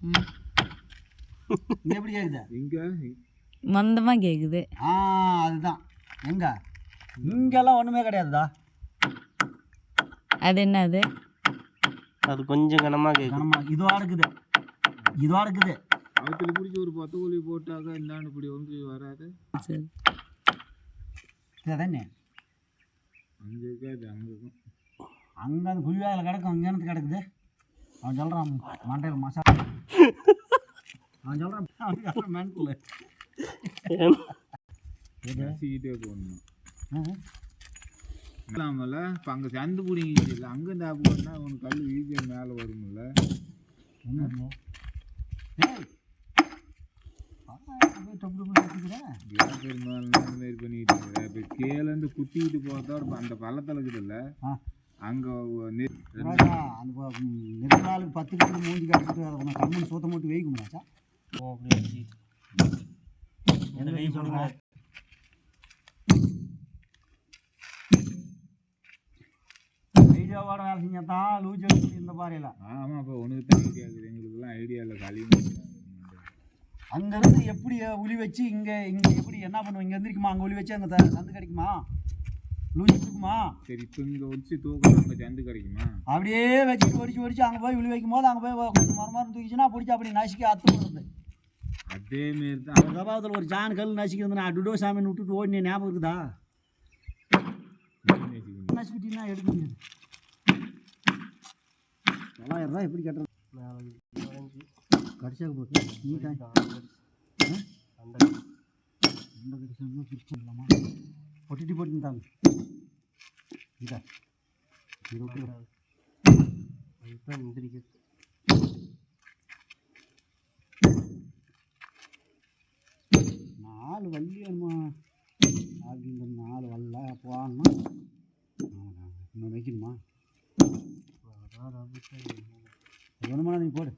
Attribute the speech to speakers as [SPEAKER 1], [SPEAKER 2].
[SPEAKER 1] இங்கே எப்படி கேட்குது?
[SPEAKER 2] இங்கே
[SPEAKER 3] மந்தமாக கேட்குது.
[SPEAKER 1] அதுதான். எங்க இங்கெல்லாம் ஒன்றுமே கிடையாதுதா.
[SPEAKER 3] அது என்ன அது?
[SPEAKER 4] அது கொஞ்சம் கனமாக கேட்குது.
[SPEAKER 1] கனமாக இதுவாக இருக்குது. இதுவாக இருக்குது.
[SPEAKER 2] அவத்துல பிடிச்சி ஒரு 10 கோழி போட்டாக்க இந்தாண்டு இப்படி ஒன்று வராது.
[SPEAKER 3] சரி
[SPEAKER 1] தானே
[SPEAKER 2] அங்கே இருக்காது. அங்கே
[SPEAKER 1] அங்கே அந்த குழிவாயில் கிடக்கும். அங்கே எனக்கு கிடக்குது. அவன் சொல்கிறான் மண்டையில் மசாலா. அவன் சொல்கிறான் மென்டல்
[SPEAKER 2] நசிக்கிட்டே போடணும். இல்லாமல இப்போ அங்கே சந்து பிடிங்கிச்சு இல்லை. அங்கே இந்த போனா உனக்கு கல் ஈஸியாக மேலே வரும்ல. மாரி பண்ணிட்டு இப்போ கீழேருந்து குத்திக்கிட்டு போகிறதோட அந்த பள்ளத்தில் இருக்குதுல்ல அங்கே
[SPEAKER 1] அந்த நெருங்காலுக்கு 10 கிலோ மூஞ்சி கடிச்சிட்டு அதை உனக்கு கண்ணு சூத்த மட்டும் வைக்குமாச்சா? ஐடியாவோட வேலை செஞ்சாதான் லூஜ் இந்த பாறையில்.
[SPEAKER 2] ஆமாம் இப்போ உனக்கு தான் ஐடியா இருக்குது. எங்களுக்குலாம் ஐடியா இல்லை. களியும்
[SPEAKER 1] அங்கேருந்து எப்படி உளி வச்சு இங்கே எப்படி என்ன பண்ணுவோம்? இங்கே எந்திரிக்குமா? அங்கே உளி வச்சு அங்கே சந்து கிடைக்குமா? லூஜ் இருக்குமா?
[SPEAKER 2] சரி இப்போ இங்கே வச்சு தூக்கம் அங்கே சந்து கிடைக்குமா?
[SPEAKER 1] அப்படியே வச்சுட்டு ஒடிச்சு அங்கே போய் உளி வைக்கும் போது அங்கே போய் கொஞ்சம் மரம் தூக்கிச்சுன்னா பிடிச்சி அப்படி நசுக்கி அத்து போடுறது.
[SPEAKER 2] அதேமாரி தான்
[SPEAKER 1] ஒரு சபாவத்தில் ஒரு ஜான் கல் நசுக்கி வந்து நான் டுடோ சாமின்னு விட்டுட்டு ஓடினே ஞாபகம் இருக்குதா? நசுக்கிட்டீங்கன்னா எடுக்க முடியாது. 900 ரூபா எப்படி கட்டுறது? கடிச்சாக்க போட்டு நீட்டாக அந்த கடிச்சா பிரிச்சு இல்லாமா பொட்டிட்டு போட்டுட்டாங்க. இதா அதுதான் முந்திரிக்க 4 வள்ளி வேணுமா? அப்படின்ற 4 வல்ல போகணுமா? இன்னும் வைக்கணுமா? வேணுமா? நீ போடு.